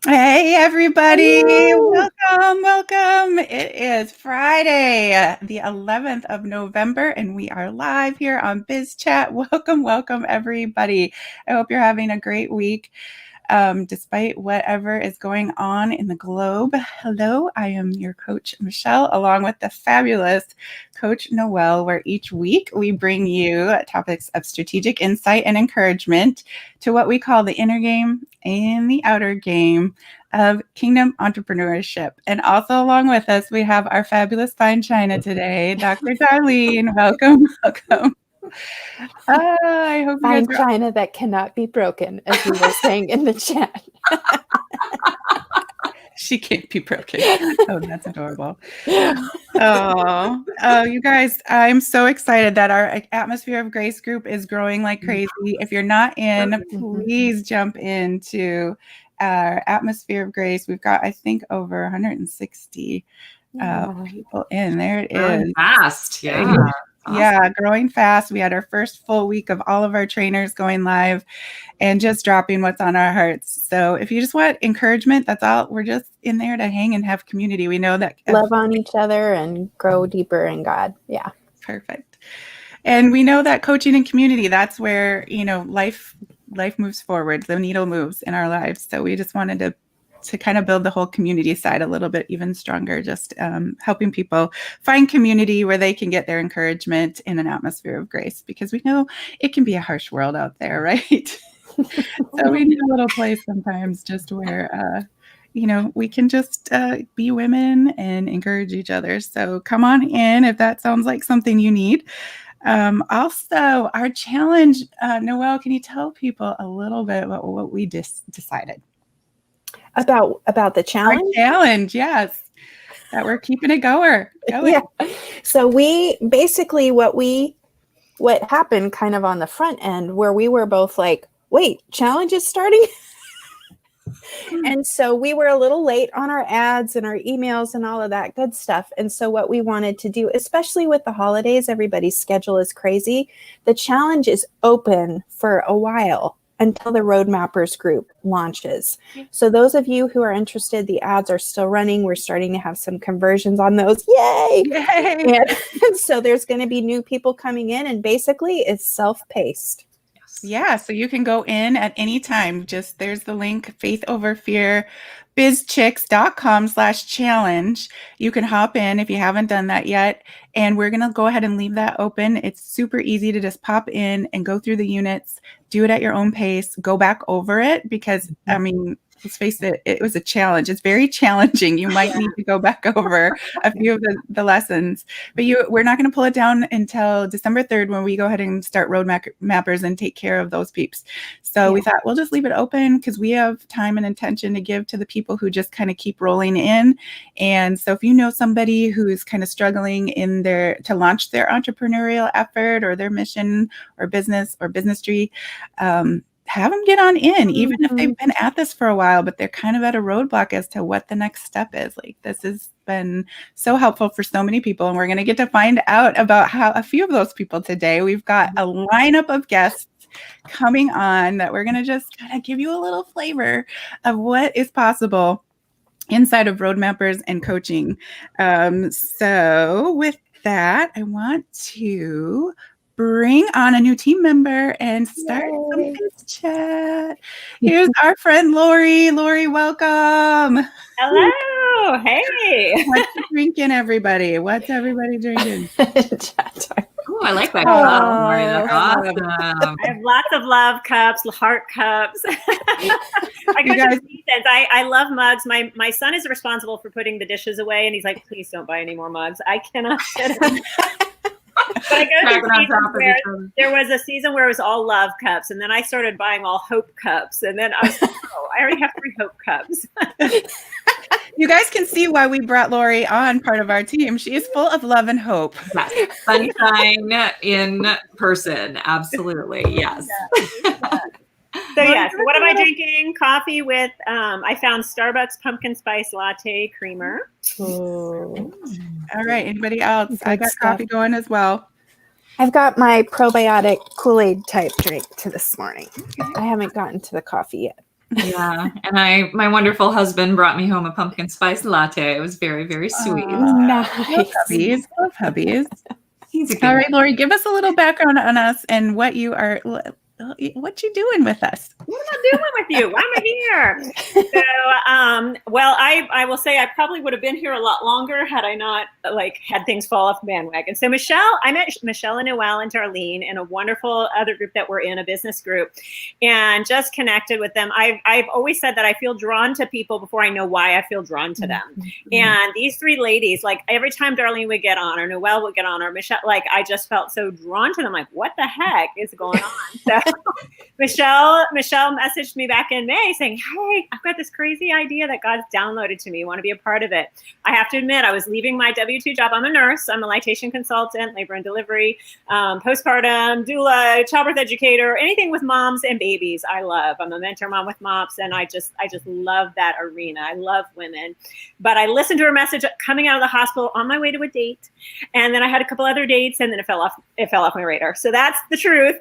Hey, everybody. Hello. Welcome. It is Friday, the 11th of November, and we are live here on Biz Chat. Welcome, everybody. I hope you're having a great week. Despite whatever is going on in the globe. Hello, I am your coach, Michelle, along with the fabulous coach, Noelle, where each week we bring you topics of strategic insight and encouragement to what we call the inner game and the outer game of kingdom entrepreneurship. And also along with us, we have our fabulous fine china today, Dr. Darlene. Welcome. I hope you guys Fine china that cannot be broken, as we were saying in the chat. She can't be broken. Oh, that's adorable. Oh, you guys, I'm so excited that our Atmosphere of Grace group is growing like crazy. If you're not in, please jump into our Atmosphere of Grace. We've got, I think, over 160 people in. There it is. Fast, yeah. Yeah, growing fast. We had our first full week of all of our trainers going live and just dropping what's on our hearts. So if you just want encouragement, that's all. We're just in there to hang and have community. We know that love on each other and grow deeper in God. Yeah. Perfect. And we know that coaching and community, that's where, life moves forward. The needle moves in our lives. So we just wanted to kind of build the whole community side a little bit even stronger, just helping people find community where they can get their encouragement in an atmosphere of grace, because we know it can be a harsh world out there, right? So we need a little place sometimes just where, we can just be women and encourage each other. So come on in if that sounds like something you need. Also, our challenge, Noelle, can you tell people a little bit about what we decided? About the challenge? Our challenge, yes. That we're keeping it going. Yeah. So we basically what happened kind of on the front end where we were both like, wait, challenge is starting? And so we were a little late on our ads and our emails and all of that good stuff. And so what we wanted to do, especially with the holidays, everybody's schedule is crazy. The challenge is open for a while until the Road Mappers group launches. So those of you who are interested, the ads are still running. We're starting to have some conversions on those. Yay! And so there's going to be new people coming in, and basically it's self-paced. Yeah, so you can go in at any time. Just there's the link, Faith Over Fear, bizchicks.com/challenge. You can hop in if you haven't done that yet. And we're going to go ahead and leave that open. It's super easy to just pop in and go through the units, do it at your own pace, go back over it because, I mean, let's face it, it was a challenge. It's very challenging. You might need to go back over a few of the lessons, but we're not going to pull it down until December 3rd when we go ahead and start Road Mappers and take care of those peeps. So we thought we'll just leave it open because we have time and intention to give to the people who just kind of keep rolling in. And so if you know somebody who's kind of struggling to launch their entrepreneurial effort or their mission or business tree, have them get on in, even if they've been at this for a while, but they're kind of at a roadblock as to what the next step is. Like, this has been so helpful for so many people, and we're going to get to find out about how a few of those people today. We've got a lineup of guests coming on that we're going to just kind of give you a little flavor of what is possible inside of Road Mappers and coaching. So with that, I want to bring on a new team member and start some Biz Chat. Here's our friend Lori. Lori, welcome. Hello. Hey. What's drinking, everybody? What's everybody drinking? Oh, I like that cup, Lori. That's awesome. I have lots of love cups, heart cups. I love mugs. My son is responsible for putting the dishes away, and he's like, please don't buy any more mugs. I cannot sit But I go through seasons where there was a season where it was all love cups, and then I started buying all hope cups, and then I was like, oh, I already have 3 hope cups. You guys can see why we brought Lori on part of our team. She is full of love and hope. Yes. Sunshine in person. Absolutely. Yes. So yes, what am I drinking? Coffee with, I found Starbucks pumpkin spice latte creamer. Ooh. All right. Anybody else? I got coffee going as well. I've got my probiotic Kool-Aid type drink to this morning. I haven't gotten to the coffee yet. Yeah. And my wonderful husband brought me home a pumpkin spice latte. It was very, very sweet. Love Nice. hubbies. Love hubbies. He's a good All one. right, Lori, give us a little background on us and what you doing with us. What am I doing with you? Why am I here? So, well, I will say I probably would have been here a lot longer had I not had things fall off the bandwagon. So I met Michelle and Noelle and Darlene in a wonderful other group that we're in, a business group, and just connected with them. I've always said that I feel drawn to people before I know why I feel drawn to them. Mm-hmm. And these three ladies, every time Darlene would get on or Noelle would get on or Michelle, I just felt so drawn to them. What the heck is going on? So Michelle messaged me back in May saying, hey, I've got this crazy idea that God's downloaded to me. Want to be a part of it? I have to admit, I was leaving my W-2 job. I'm a nurse. I'm a lactation consultant, labor and delivery, postpartum, doula, childbirth educator, anything with moms and babies. I love. I'm a mentor mom with moms, and I just love that arena. I love women. But I listened to her message coming out of the hospital on my way to a date, and then I had a couple other dates, and then it fell off my radar. So that's the truth.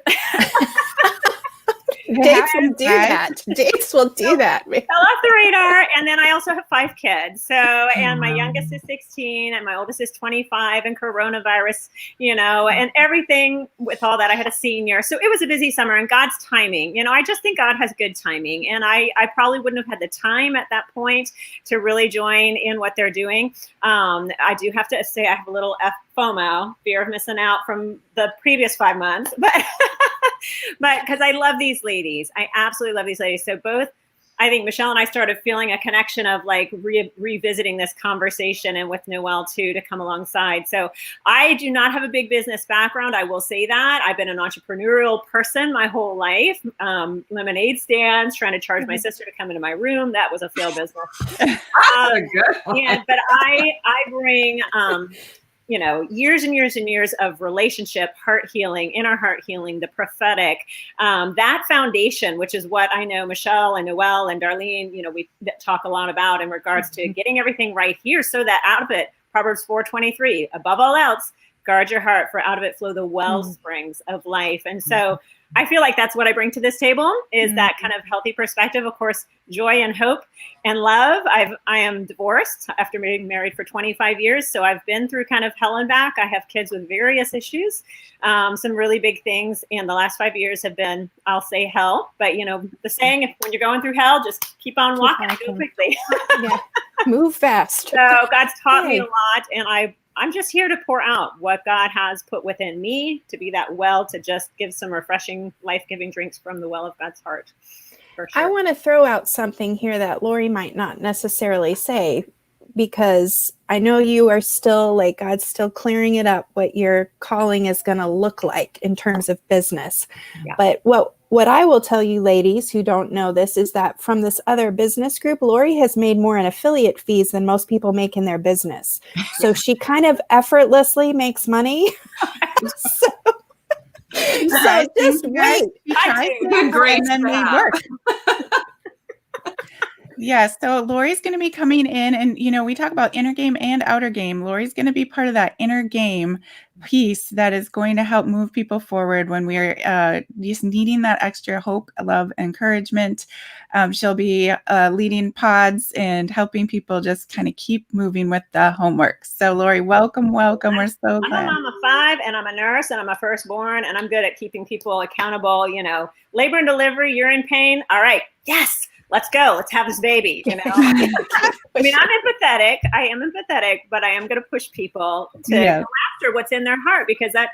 Dates will do that. Dates will do that. Fell off the radar. And then I also have 5 kids. So, and my youngest is 16 and my oldest is 25, and coronavirus, and everything with all that. I had a senior. So it was a busy summer, and God's timing, I just think God has good timing. And I probably wouldn't have had the time at that point to really join in what they're doing. I do have to say I have a little FOMO, fear of missing out from the previous 5 months, but because I love these ladies. I absolutely love these ladies. So both, I think Michelle and I started feeling a connection of revisiting this conversation, and with Noelle too, to come alongside. So I do not have a big business background. I will say that. I've been an entrepreneurial person my whole life. Lemonade stands, trying to charge my sister to come into my room. That was a failed business. But I bring, years and years and years of relationship, heart healing, inner heart healing, the prophetic, that foundation, which is what I know Michelle and Noelle and Darlene, we talk a lot about in regards to getting everything right here, so that out of it, Proverbs 4:23, above all else, guard your heart, for out of it flow the well springs of life. And so I feel like that's what I bring to this table, is that kind of healthy perspective. Of course, joy and hope and love. I am divorced after being married for 25 years. So I've been through kind of hell and back. I have kids with various issues, some really big things. And the last 5 years have been, I'll say hell, but the saying, if when you're going through hell, just keep on walking, do it quickly. Move fast. So God's taught me a lot, and I'm just here to pour out what God has put within me, to be that well, to just give some refreshing, life-giving drinks from the well of God's heart. For sure. I want to throw out something here that Lori might not necessarily say, because I know you are still God's still clearing it up, what your calling is going to look like in terms of business. Yeah. But what I will tell you, ladies who don't know this, is that from this other business group, Lori has made more in affiliate fees than most people make in their business. So she kind of effortlessly makes money. So just wait. Good grades, and then we work. Yes. So Lori's going to be coming in, and, we talk about inner game and outer game. Lori's going to be part of that inner game piece that is going to help move people forward when we're just needing that extra hope, love, encouragement. She'll be leading pods and helping people just kind of keep moving with the homework. So Lori, welcome. We're so glad. I'm a 5, and I'm a nurse, and I'm a firstborn, and I'm good at keeping people accountable. Labor and delivery, you're in pain. All right. Yes. Let's go. Let's have this baby. I mean, I'm empathetic. I am empathetic, but I am going to push people to go after what's in their heart, because God,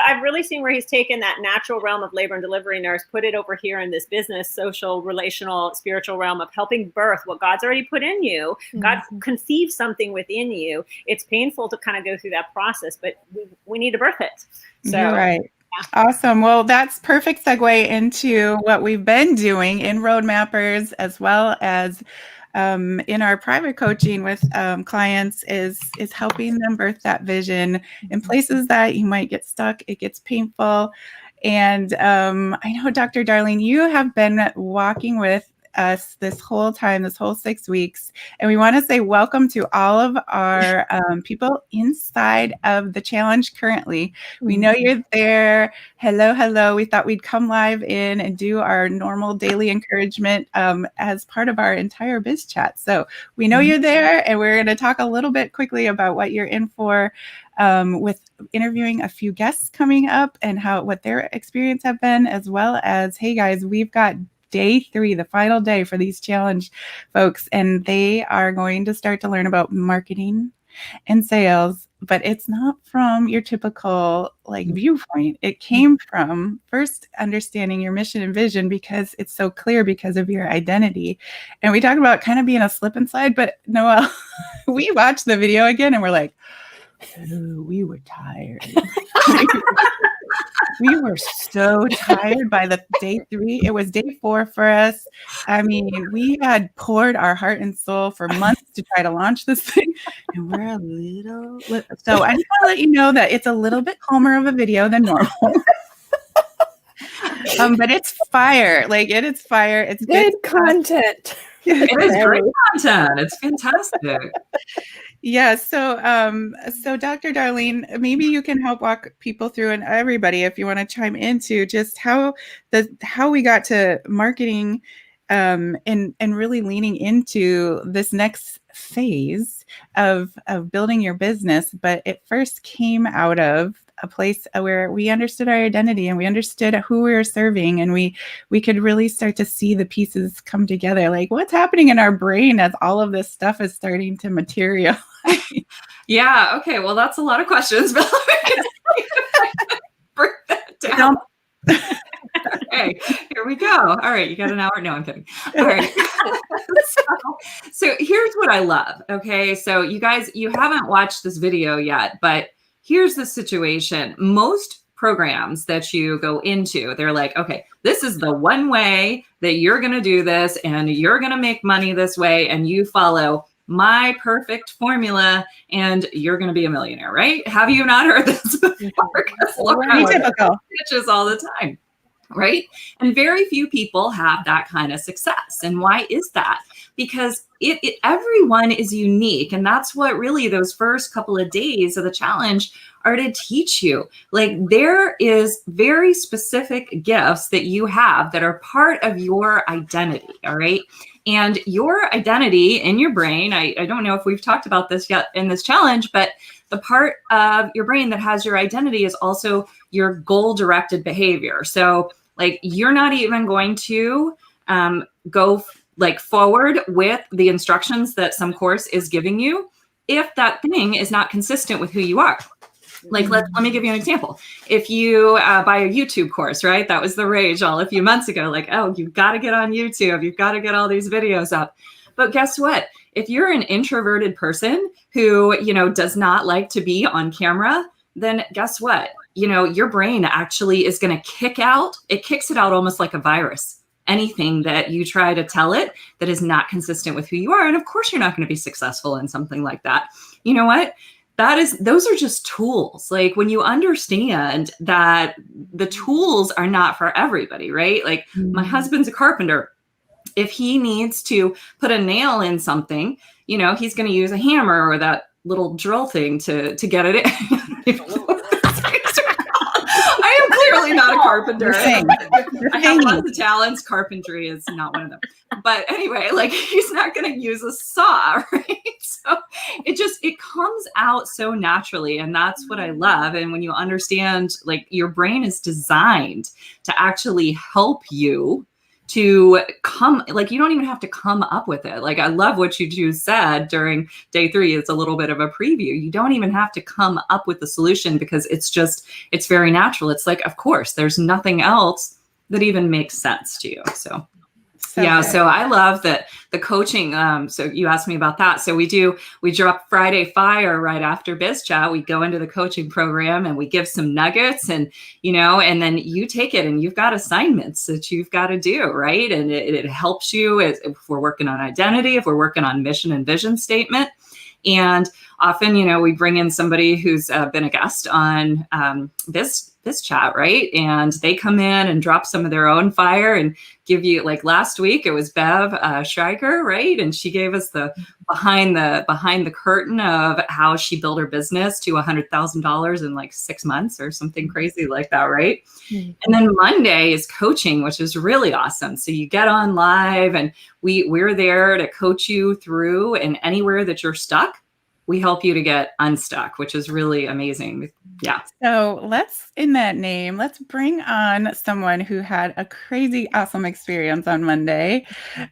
I've really seen where he's taken that natural realm of labor and delivery nurse, put it over here in this business, social, relational, spiritual realm of helping birth what God's already put in you. God conceived something within you. It's painful to kind of go through that process, but we need to birth it. So, you're right. Awesome. Well, that's perfect segue into what we've been doing in Roadmappers, as well as in our private coaching with clients, is helping them birth that vision in places that you might get stuck. It gets painful. And I know, Dr. Darlene, you have been walking with us this whole time, this whole 6 weeks. And we want to say welcome to all of our people inside of the challenge currently. We know you're there. Hello, hello. We thought we'd come live in and do our normal daily encouragement as part of our entire biz chat. So we know you're there, and we're going to talk a little bit quickly about what you're in for, with interviewing a few guests coming up and what their experience have been, as well as, hey guys, we've got day 3, the final day for these challenge folks, and they are going to start to learn about marketing and sales, but it's not from your typical viewpoint. It came from first understanding your mission and vision, because it's so clear because of your identity. And we talk about kind of being a slip and slide, but Noelle, we watched the video again and we're like, oh, we were tired. We were so tired by the day 3. It was day 4 for us. I mean, we had poured our heart and soul for months to try to launch this thing, and we're a little. So I just want to let you know that it's a little bit calmer of a video than normal. But it's fire. It is fire. It's good content. It is great content. It's fantastic. Yeah. So Dr. Darlene, maybe you can help walk people through, and everybody, if you want to chime into just how we got to marketing, and really leaning into this next phase of building your business. But it first came out of a place where we understood our identity and we understood who we were serving, and we could really start to see the pieces come together. Like, what's happening in our brain as all of this stuff is starting to materialize? Yeah. Okay. Well, that's a lot of questions, but break that down. Okay, here we go. All right, you got an hour. No, I'm kidding. All right. So here's what I love. Okay, so you guys, you haven't watched this video yet, but here's the situation. Most programs that you go into, they're like, okay, this is the one way that you're going to do this, and you're going to make money this way, and you follow my perfect formula, and you're going to be a millionaire, right? Have you not heard this before? Typical. Pitches all the time, right? And very few people have that kind of success. And why is that? Because everyone is unique. And that's what really those first couple of days of the challenge are to teach you. Like, there is very specific gifts that you have that are part of your identity. All right. And your identity in your brain, I don't know if we've talked about this yet in this challenge, but the part of your brain that has your identity is also your goal-directed behavior. So like, you're not even going to go forward with the instructions that some course is giving you if that thing is not consistent with who you are. Like, let me give you an example. If you buy a YouTube course, right? That was the rage a few months ago. Like, oh, you've got to get on YouTube. You've got to get all these videos up. But guess what? If you're an introverted person who, does not like to be on camera, then guess what? Your brain actually is going to kicks it out almost like a virus. Anything that you try to tell it that is not consistent with who you are. And of course, you're not going to be successful in something like that. You know what? Those are just tools. Like, when you understand that the tools are not for everybody, right? Like, my husband's a carpenter. If he needs to put a nail in something, he's going to use a hammer or that little drill thing to get it in. I am clearly not a carpenter. I have lots of talents. Carpentry is not one of them. But anyway, he's not going to use a saw, right? So it comes out so naturally. And that's what I love. And when you understand, your brain is designed to actually help you to come, you don't even have to come up with it. I love what you just said during day 3. It's a little bit of a preview. You don't even have to come up with the solution, because it's very natural. It's of course, there's nothing else that even makes sense to you. So yeah. So I love that the coaching. So you asked me about that. So we drop Friday Fire right after Biz Chat. We go into the coaching program and we give some nuggets, and, and then you take it and you've got assignments that you've got to do. Right. And it helps you if we're working on identity, if we're working on mission and vision statement. And often, we bring in somebody who's been a guest on Biz chat, right? And they come in and drop some of their own fire and give you, like last week, it was Bev Schreiger, right? And she gave us the behind the curtain of how she built her business to $100,000 in like 6 months or something crazy like that, right? Mm-hmm. And then Monday is coaching, which is really awesome. So you get on live and we're there to coach you through, and anywhere that you're stuck, we help you to get unstuck, which is really amazing. Yeah. So let's bring on someone who had a crazy, awesome experience on Monday.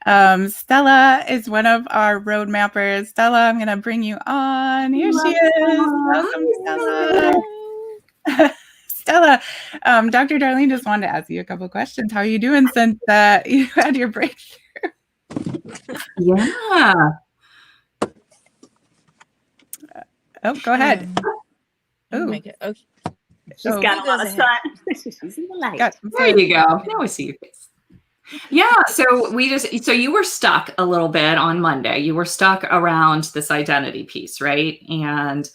Stella is one of our road mappers. Stella, I'm going to bring you on. Here she is. Welcome, Stella. Stella, Dr. Darlene just wanted to ask you a couple of questions. How are you doing since you had your breakthrough? Yeah. Oh, go ahead. Oh my God. Okay. She's got a lot of sun. She's in the light. There you go. Now I see your face. Yeah. So you were stuck a little bit on Monday. You were stuck around this identity piece, right? And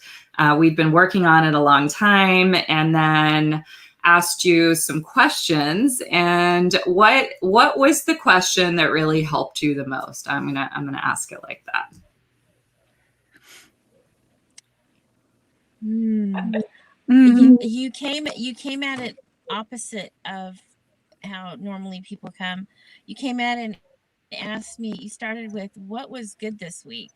we'd been working on it a long time, and then asked you some questions. And what was the question that really helped you the most? I'm gonna ask it like that. Mm-hmm. You came at it opposite of how normally people come. You came at it and asked me, you started with what was good this week,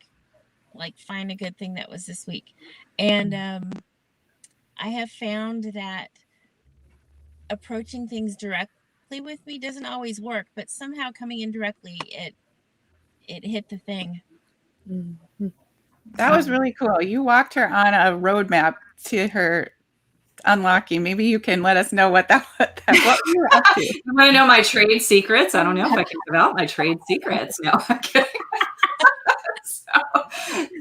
like find a good thing that was this week. And I have found that approaching things directly with me doesn't always work, but somehow coming in directly, it hit the thing. That was really cool. You walked her on a roadmap to her unlocking. Maybe you can let us know what you were up to. You want to know my trade secrets? I don't know if I can give out my trade secrets. No, I'm kidding. So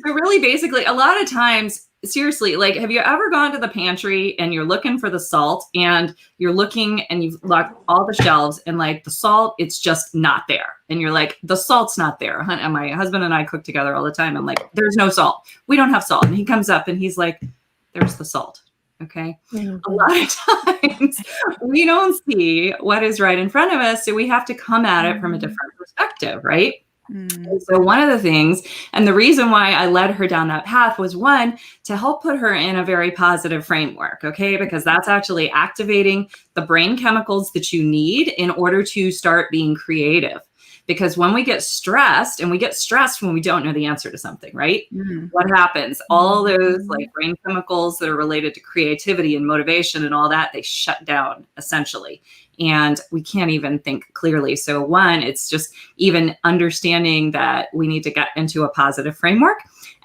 really, basically, a lot of times, seriously, like, have you ever gone to the pantry and you're looking for the salt, and you're looking and you've locked all the shelves, and like the salt, it's just not there. And you're like, the salt's not there. And my husband and I cook together all the time. I'm like, there's no salt. We don't have salt. And he comes up and he's like, there's the salt. Okay. Mm-hmm. A lot of times we don't see what is right in front of us. So we have to come at it from a different perspective, right? So one of the things, and the reason why I led her down that path was, one, to help put her in a very positive framework, okay? Because that's actually activating the brain chemicals that you need in order to start being creative. Because when we get stressed, and we get stressed when we don't know the answer to something, right? Mm-hmm. What happens? All those like brain chemicals that are related to creativity and motivation and all that, they shut down essentially. And we can't even think clearly. So one, it's just even understanding that we need to get into a positive framework,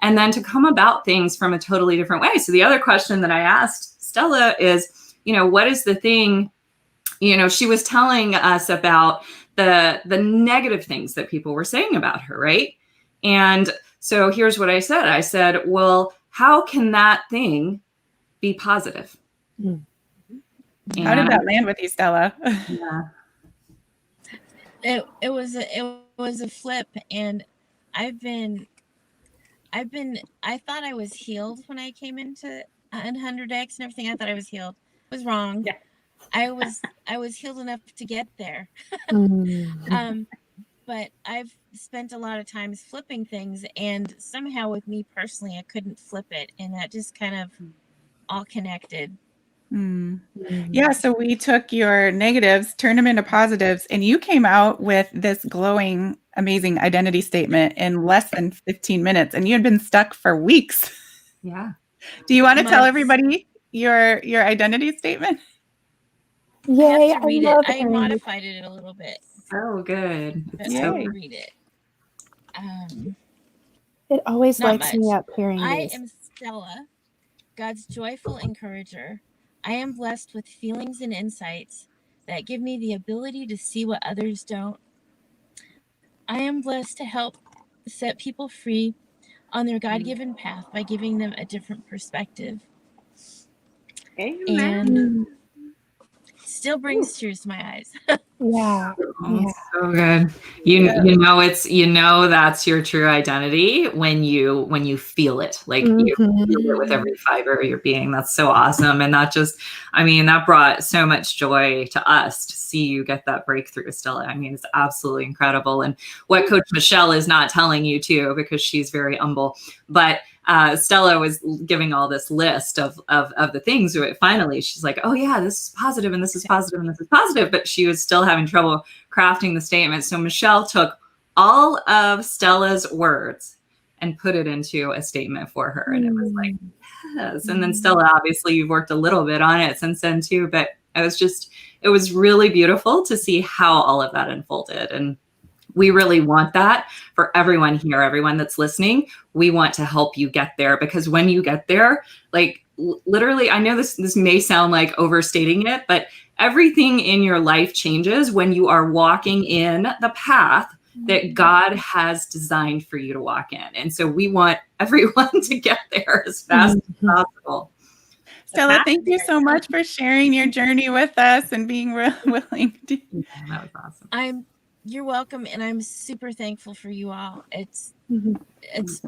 and then to come about things from a totally different way. So the other question that I asked Stella is, what is the thing, she was telling us about the negative things that people were saying about her, right? And so here's what I said. I said, well, how can that thing be positive? Mm. How did that land with you, Stella? Yeah. It was a flip, and I thought I was healed when I came into 100X and everything. I thought I was healed. I was wrong. Yeah. I was healed enough to get there. But I've spent a lot of times flipping things, and somehow with me personally, I couldn't flip it, and that just kind of all connected. Yeah, so we took your negatives, turned them into positives, and you came out with this glowing, amazing identity statement in less than 15 minutes, and you had been stuck for weeks. Yeah. Do you want to tell everybody your identity statement? Yay, I read it. I modified it a little bit. Oh, good. So read it. It always lights me up hearing I these. am Stella, God's joyful encourager. I am blessed with feelings and insights that give me the ability to see what others don't. I am blessed to help set people free on their God-given path by giving them a different perspective. Amen. And still brings tears to my eyes. Yeah. Oh, so good. You know, that's your true identity when you feel it, like you feel it with every fiber of your being. That's so awesome. And that brought so much joy to us to see you get that breakthrough, Stella. I mean, it's absolutely incredible. And what Coach Michelle is not telling you too, because she's very humble, but Stella was giving all this list of the things. Finally, she's like, oh yeah, this is positive and this is positive and this is positive, but she was still having trouble crafting the statement. So Michelle took all of Stella's words and put it into a statement for her. And it was like, yes. And then Stella, obviously you've worked a little bit on it since then too, but it was really beautiful to see how all of that unfolded. And we really want that for everyone here, everyone that's listening. We want to help you get there, because when you get there, like literally, I know this may sound like overstating it, but everything in your life changes when you are walking in the path that God has designed for you to walk in. And so we want everyone to get there as fast as possible. Stella, thank you so much for sharing your journey with us and being willing to. Yeah, that was awesome. You're welcome, and I'm super thankful for you all. It's been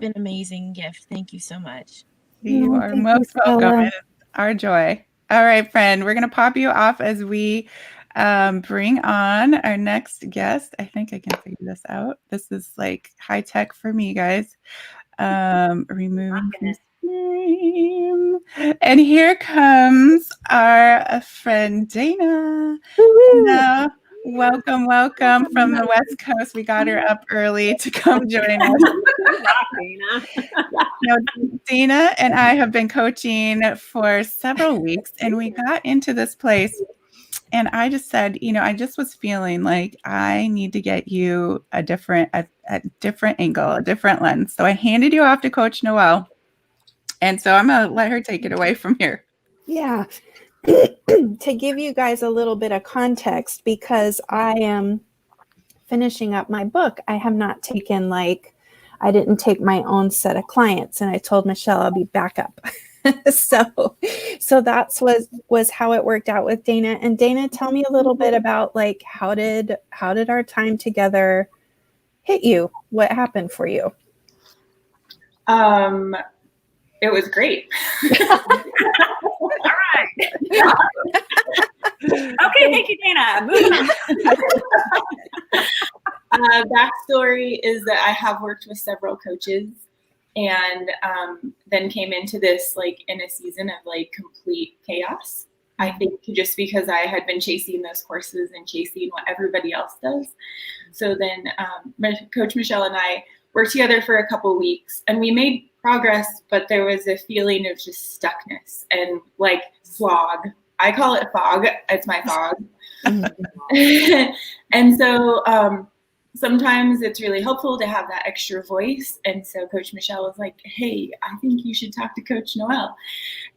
an amazing gift. Thank you so much. You are most welcome. It's our joy. All right, friend, we're going to pop you off as we bring on our next guest. I think I can figure this out. This is like high tech for me, guys. Removing from stream. And here comes our friend Dana. Dana, welcome from the West Coast. We got her up early to come join us. Dana and I have been coaching for several weeks, and we got into this place, and I just said, I just was feeling like I need to get you a different angle, a different lens. So I handed you off to Coach Noelle, and so I'm going to let her take it away from here. Yeah. To give you guys a little bit of context, because I am finishing up my book, I have not taken I didn't take my own set of clients, and I told Michelle I'll be back up. So that's was how it worked out with Dana. And Dana, tell me a little bit about how did our time together hit you? What happened for you? It was great. All right. Okay, thank you, Dana. Moving on. Backstory is that I have worked with several coaches, and then came into this in a season of complete chaos. I think just because I had been chasing those courses and chasing what everybody else does. So then Coach Michelle and I worked together for a couple weeks, and we made progress, but there was a feeling of just stuckness and fog. I call it fog. It's my fog. And so sometimes it's really helpful to have that extra voice. And so Coach Michelle was like, hey, I think you should talk to Coach Noelle.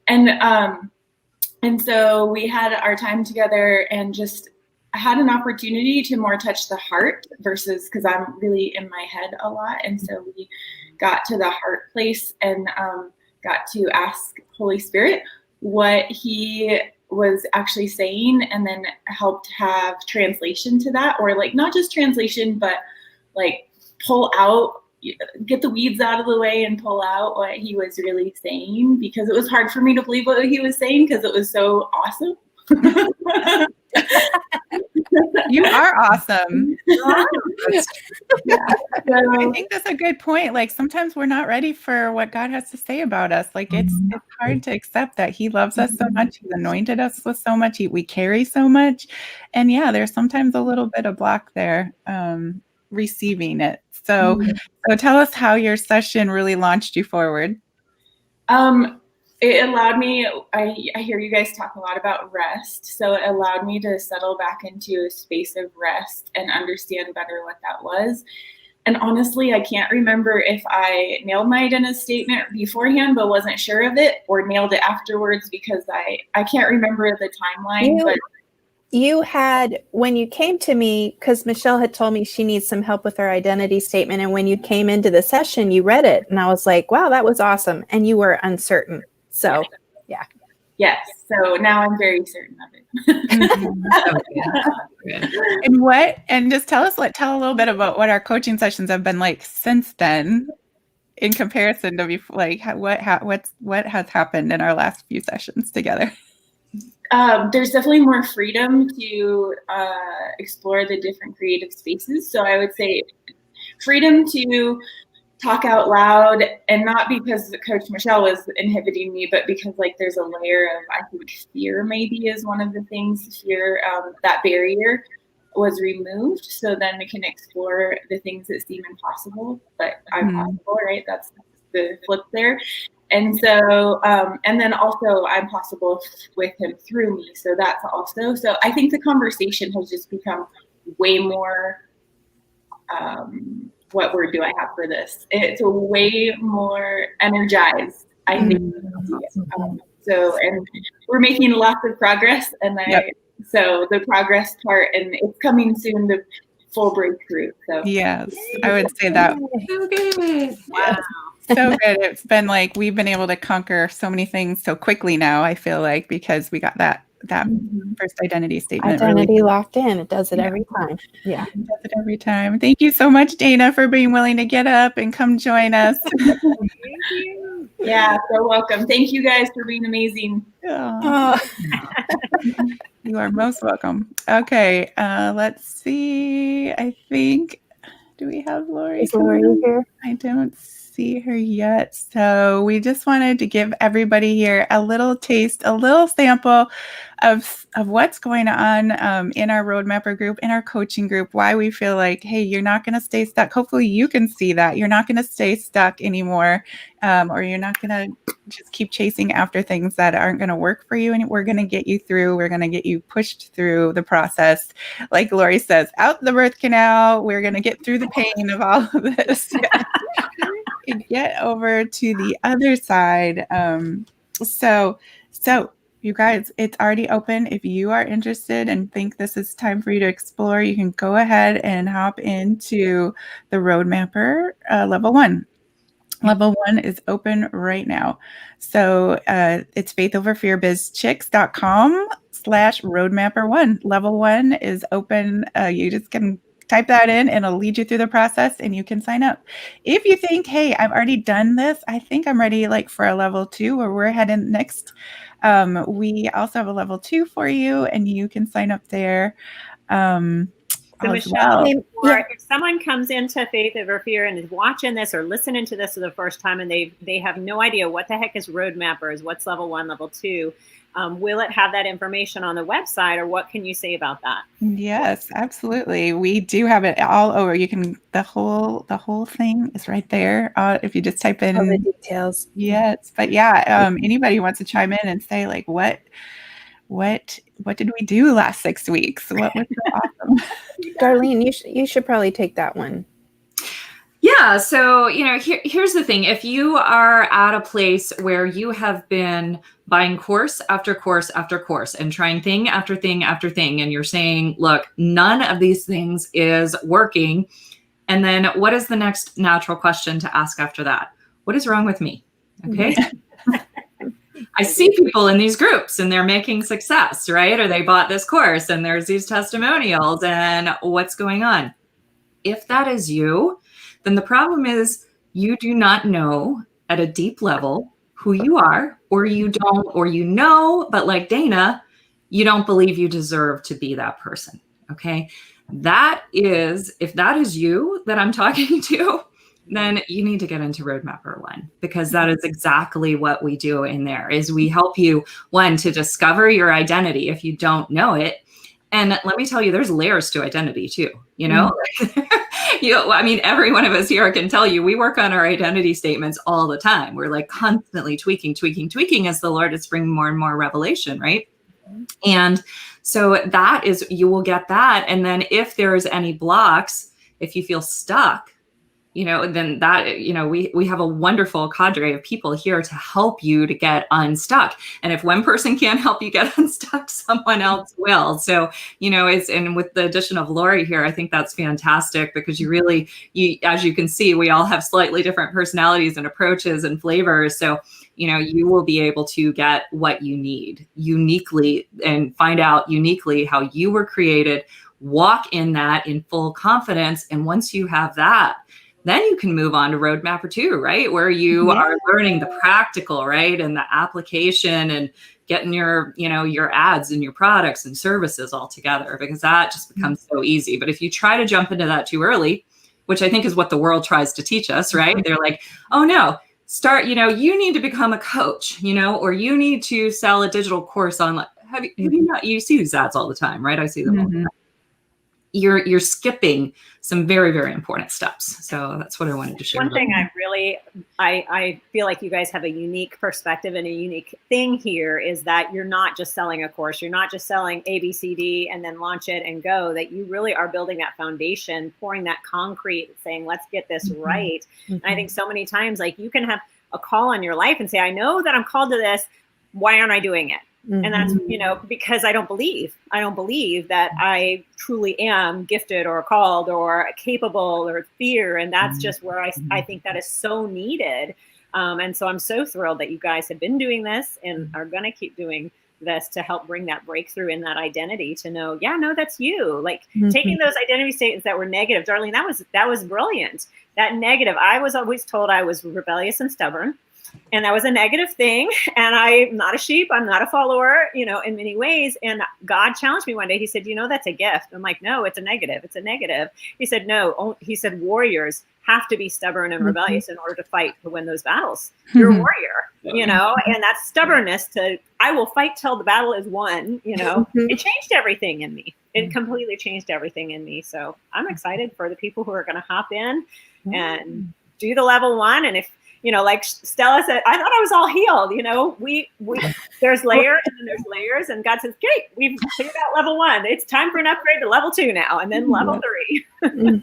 And so we had our time together, and just I had an opportunity to more touch the heart versus, because I'm really in my head a lot. And so we got to the heart place and got to ask Holy Spirit what he was actually saying, and then helped have translation to that, or not just translation, but pull out, get the weeds out of the way and pull out what he was really saying, because it was hard for me to believe what he was saying because it was so awesome. You are awesome. Yeah. I think that's a good point. Sometimes we're not ready for what God has to say about us. It's hard to accept that he loves us so much. He's anointed us with so much. We carry so much. And yeah, there's sometimes a little bit of block there receiving it. So tell us how your session really launched you forward. It allowed me, I hear you guys talk a lot about rest. So it allowed me to settle back into a space of rest and understand better what that was. And honestly, I can't remember if I nailed my identity statement beforehand, but wasn't sure of it, or nailed it afterwards, because I can't remember the timeline. You had, when you came to me, because Michelle had told me she needs some help with her identity statement. And when you came into the session, you read it. And I was like, wow, that was awesome. And you were uncertain. So, yeah. Yes. So now I'm very certain of it. And just tell a little bit about what our coaching sessions have been like since then, in comparison to before, like what has happened in our last few sessions together. There's definitely more freedom to explore the different creative spaces. So I would say freedom to talk out loud, and not because Coach Michelle was inhibiting me, but because like there's a layer of, I think, fear maybe is one of the things. Fear, that barrier was removed, so then we can explore the things that seem impossible, but I'm possible, right? That's the flip there. And so, and then also I'm possible with him through me. So that's also, so I think the conversation has just become way more, what word do I have for this? It's way more energized, I think. So, and we're making lots of progress, and so the progress part, and it's coming soon, the full breakthrough. So yes, I would say that. So good. Wow. So good. It's been like we've been able to conquer so many things so quickly now, I feel like, because we got that first identity statement. Identity locked in. It does it every time. Yeah. It does it every time. Thank you so much, Dana, for being willing to get up and come join us. Thank you. yeah, so welcome. Thank you guys for being amazing. You are most welcome. Okay, let's see. I think, do we have Lori? Is Lori here? I don't see her yet. So we just wanted to give everybody here a little taste, a little sample of what's going on in our Roadmapper group, in our coaching group, why we feel like, hey, you're not going to stay stuck. Hopefully you can see that. You're not going to stay stuck anymore, or you're not going to just keep chasing after things that aren't going to work for you. And we're going to get you through. We're going to get you pushed through the process. Like Lori says, out the birth canal. We're going to get through the pain of all of this. And get over to the other side. So you guys, it's already open. If you are interested and think this is time for you to explore, you can go ahead and hop into the Roadmapper level 1. Level 1 is open right now. So it's faithoverfearbizchicks.com/roadmapper1. Level 1 is open. You just can type that in and it'll lead you through the process and you can sign up. If you think, hey, I've already done this, I think I'm ready like for a level 2 where we're heading next. We also have a level 2 for you and you can sign up there. So Michelle, if someone comes into Faith Over Fear and is watching this or listening to this for the first time and they have no idea what the heck is Roadmappers, what's level 1, level 2, will it have that information on the website, or what can you say about that? Yes, absolutely. We do have it all over. You can, the whole thing is right there. If you just type in all the details. Yes. But yeah, anybody who wants to chime in and say like, what did we do last 6 weeks? What was so awesome? Darlene, you should probably take that one. Yeah. So, here's the thing. If you are at a place where you have been buying course after course after course and trying thing after thing after thing, and you're saying, look, none of these things is working. And then what is the next natural question to ask after that? What is wrong with me? Okay. I see people in these groups and they're making success, right? Or they bought this course and there's these testimonials, and what's going on? If that is you, then the problem is you do not know at a deep level who you are, or you don't, or but like Dana, you don't believe you deserve to be that person. Okay. If that is you that I'm talking to, then you need to get into Roadmapper 1, because that is exactly what we do in there. Is we help you, one, to discover your identity if you don't know it. And let me tell you, there's layers to identity too, every one of us here can tell you, we work on our identity statements all the time. We're like constantly tweaking as the Lord is bringing more and more revelation, right? And so that is, you will get that. And then if there's any blocks, if you feel stuck, then that, we have a wonderful cadre of people here to help you to get unstuck. And if one person can't help you get unstuck, someone else will. So, and with the addition of Lori here, I think that's fantastic, because as you can see, we all have slightly different personalities and approaches and flavors. So, you will be able to get what you need uniquely and find out uniquely how you were created, walk in that in full confidence. And once you have that, then you can move on to Roadmapper 2, right? Where you are learning the practical, right? And the application and getting your ads and your products and services all together, because that just becomes so easy. But if you try to jump into that too early, which I think is what the world tries to teach us, right? They're like, oh no, start, you need to become a coach, or you need to sell a digital course online. Have you not, you see these ads all the time, right? I see them all the time. You're skipping some very, very important steps. So that's what I wanted to share. One thing I feel like you guys have a unique perspective and a unique thing here is that you're not just selling a course. You're not just selling A, B, C, D, and then launch it and go, that you really are building that foundation, pouring that concrete, saying, let's get this right. And I think so many times, like, you can have a call on your life and say, I know that I'm called to this. Why aren't I doing it? And that's, because I don't believe that I truly am gifted or called or capable or fear. And that's just where I think that is so needed. And so I'm so thrilled that you guys have been doing this and are going to keep doing this to help bring that breakthrough in that identity, to know, that's you. Like taking those identity statements that were negative, Darlene, that was brilliant. That negative, I was always told I was rebellious and stubborn. And that was a negative thing. And I'm not a sheep. I'm not a follower, in many ways. And God challenged me one day. He said, that's a gift. I'm like, no, it's a negative. It's a negative. He said, no. He said, warriors have to be stubborn and rebellious in order to fight to win those battles. You're a warrior, and that stubbornness I will fight till the battle is won, It changed everything in me. It completely changed everything in me. So I'm excited for the people who are going to hop in and do the level 1. And if, like Stella said, I thought I was all healed. We there's layers and then there's layers, and God says, great, we've cleared out level 1. It's time for an upgrade to level 2 now, and then level 3.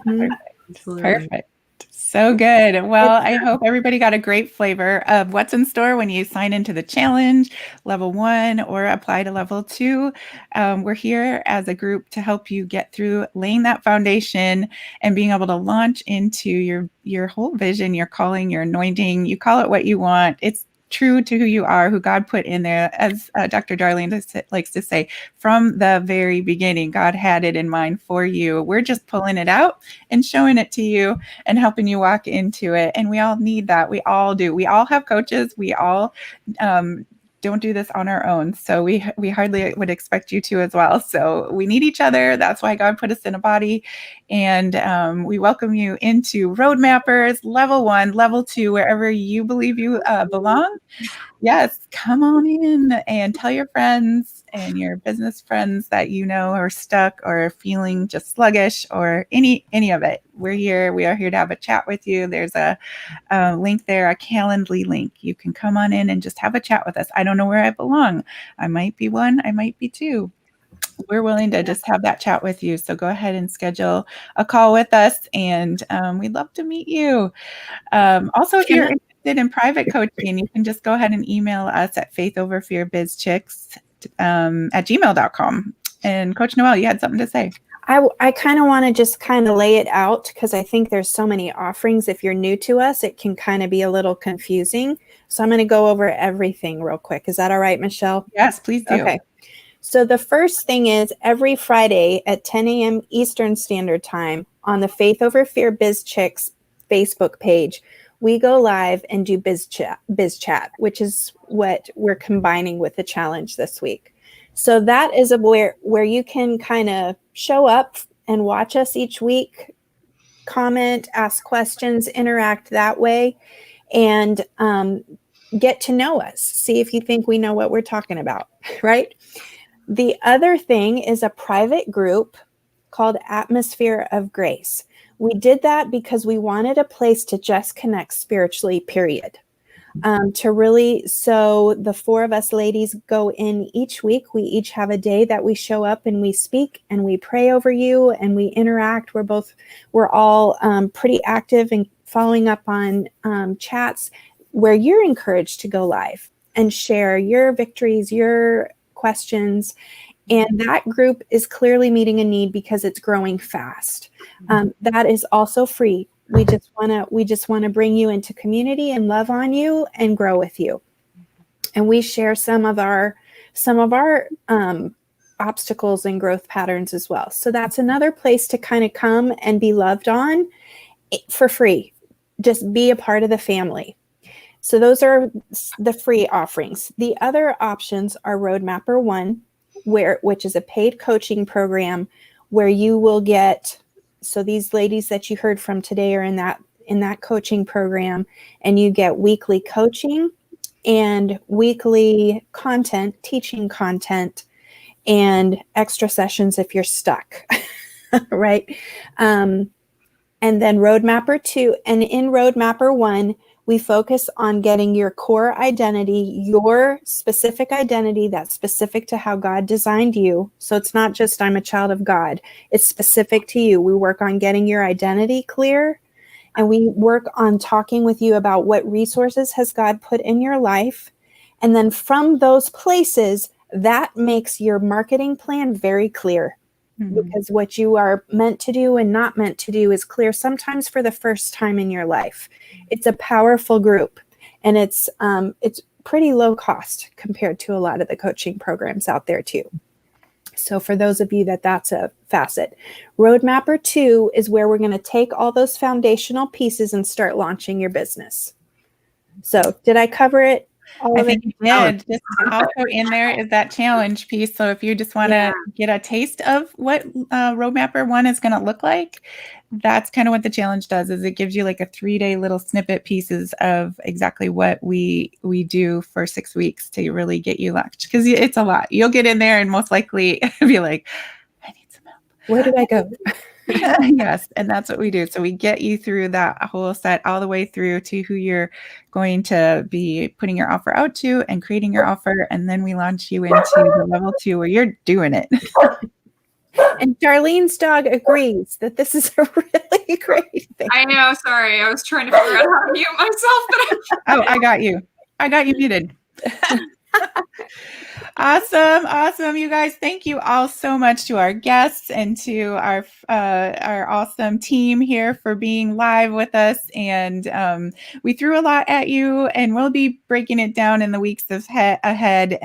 Perfect. So good. Well, I hope everybody got a great flavor of what's in store when you sign into the challenge, level 1, or apply to level 2. We're here as a group to help you get through laying that foundation and being able to launch into your whole vision, your calling, your anointing. You call it what you want. It's true to who you are, who God put in there. As Dr. Darlene likes to say, from the very beginning, God had it in mind for you. We're just pulling it out and showing it to you and helping you walk into it. And we all need that. We all do. We all have coaches. We all don't do this on our own. So we hardly would expect you to as well. So we need each other. That's why God put us in a body. And we welcome you into Roadmappers, level 1, level 2, wherever you believe you belong. Yes, come on in and tell your friends and your business friends that are stuck or feeling just sluggish or any of it. We're here. We are here to have a chat with you. There's a link there, a Calendly link. You can come on in and just have a chat with us. I don't know where I belong. I might be 1. I might be 2. We're willing to just have that chat with you. So go ahead and schedule a call with us, and we'd love to meet you. Also, if you're interested in private coaching, you can just go ahead and email us at faithoverfearbizchicks at gmail.com. And Coach Noelle, you had something to say. I kind of want to just kind of lay it out, because I think there's so many offerings. If you're new to us, it can kind of be a little confusing. So I'm going to go over everything real quick. Is that all right, Michelle? Yes, please do. Okay. So the first thing is, every Friday at 10 a.m. Eastern Standard Time on the Faith Over Fear Biz Chicks Facebook page, we go live and do biz chat, which is what we're combining with the challenge this week. So that is where you can kind of show up and watch us each week, comment, ask questions, interact that way, and get to know us. See if you think we know what we're talking about, right? The other thing is a private group called Atmosphere of Grace. We did that because we wanted a place to just connect spiritually, period. So the 4 of us ladies go in each week. We each have a day that we show up and we speak and we pray over you and we interact. We're all pretty active following up on chats where you're encouraged to go live and share your victories, your questions. And that group is clearly meeting a need because it's growing fast. That is also free. We just want to bring you into community and love on you and grow with you. And we share some of our obstacles and growth patterns as well. So that's another place to kind of come and be loved on for free. Just be a part of the family. So those are the free offerings. The other options are Roadmapper One, which is a paid coaching program where you will get, so these ladies that you heard from today are in that coaching program, and you get weekly coaching and weekly content, teaching content, and extra sessions if you're stuck, right? And then Roadmapper 2, and in Roadmapper 1, we focus on getting your core identity, your specific identity that's specific to how God designed you. So it's not just I'm a child of God. It's specific to you. We work on getting your identity clear, and we work on talking with you about what resources has God put in your life. And then from those places, that makes your marketing plan very clear. Because what you are meant to do and not meant to do is clear sometimes for the first time in your life. It's a powerful group, and it's pretty low cost compared to a lot of the coaching programs out there too. So for those of you that's a facet. Roadmapper 2 is where we're going to take all those foundational pieces and start launching your business. So did I cover it? I think you did. Just also in there is that challenge piece. So if you just want to get a taste of what Roadmapper 1 is going to look like, that's kind of what the challenge does, is it gives you like a 3-day little snippet pieces of exactly what we do for 6 weeks to really get you launched. Because it's a lot. You'll get in there and most likely be like, I need some help. Where do I go? Yes, and that's what we do. So we get you through that whole set all the way through to who you're going to be putting your offer out to and creating your offer. And then we launch you into the level 2 where you're doing it. And Darlene's dog agrees that this is a really great thing. I know. Sorry. I was trying to figure out how to mute myself. But Oh, I got you. I got you muted. Awesome, you guys. Thank you all so much to our guests and to our awesome team here for being live with us. And we threw a lot at you, and we'll be breaking it down in the weeks ahead.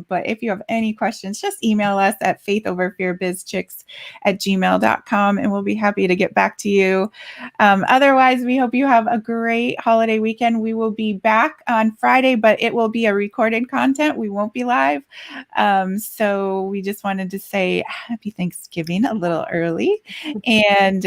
But if you have any questions, just email us at faithoverfearbizchicks@gmail.com, and we'll be happy to get back to you. Otherwise, we hope you have a great holiday weekend. We will be back on Friday, but it will be a recorded content. We won't be live. So we just wanted to say happy Thanksgiving a little early. And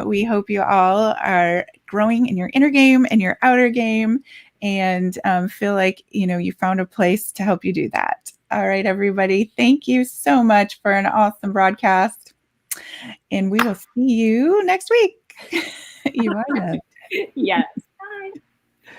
we hope you all are growing in your inner game and your outer game, and feel like, you found a place to help you do that. All right, everybody. Thank you so much for an awesome broadcast. And we will see you next week. You are loved. Yes.